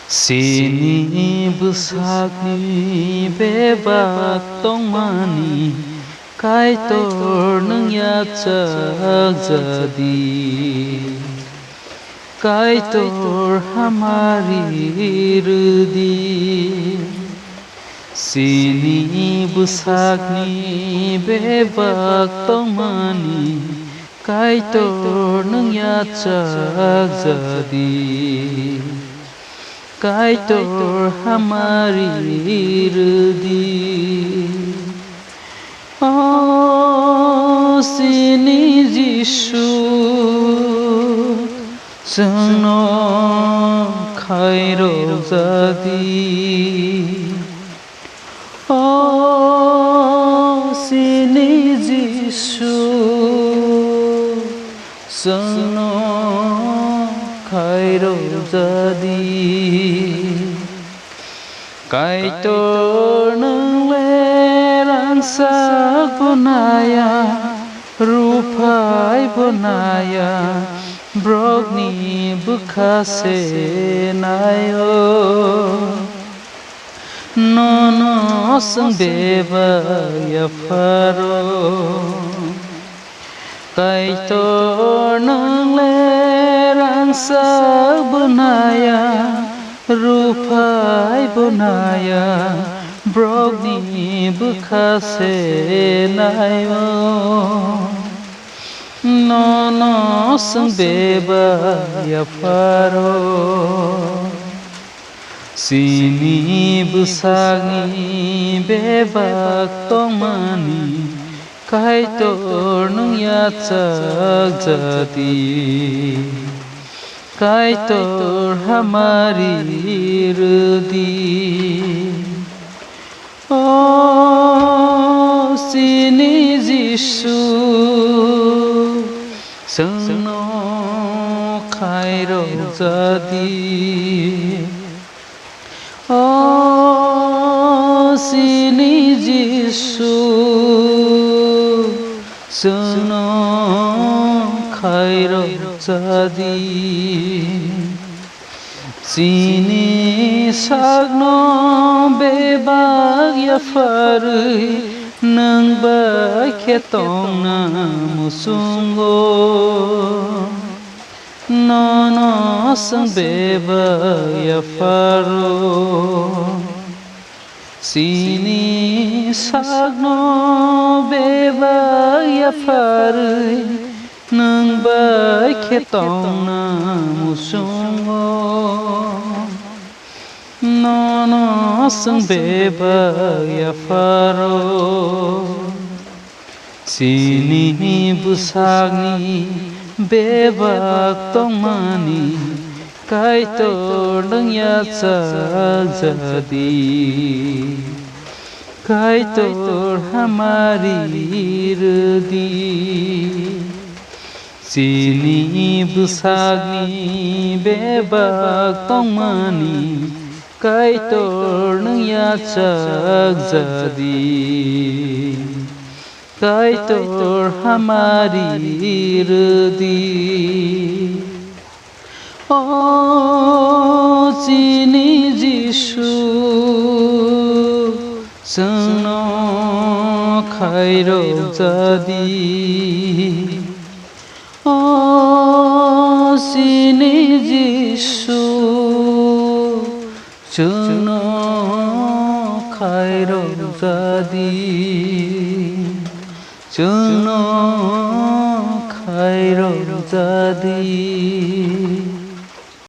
Sini busakni bebak tongmani kaitor nang yatsak jadi kaitor hamari rudi Sini busakni bebak tongmani kaitor nang yatsak jadi kaitor hamari rudi Oh sini Jisu Seno khairo jadi Oh sini Jisu Seno khairo jadi kaitor nang lerang sak bonaya rupai bonaya brogni bukase nayo nono sang beba ya faro kaitor nang lerang sak bonaya rupai bonaya brogni bukase nayo nono sang beba ya faro sini busagni bebak tongmani kaitor nang yatsak jadi kaitor hamari rudi Oh sini Jisu Seno khairo jadi Oh sini Jisu Seno khairo jadi Sini sagno bebak ya fari nang baketong na musungo nono sang bebak ya faro Sini sagno bebak ya fari nang baketong na musungo nono sang bebak ya faro Sini busagni bebak tongmani kaitor nang yatsak jadi kaitor hamari rudi Sini busagni bebak tongmani kaitor nang yatsak jadi kaitor hamari rudi Oh sini Jisu Seno khairo jadi Oh sini Jisu Seno khairo jadi Seno khairo jadi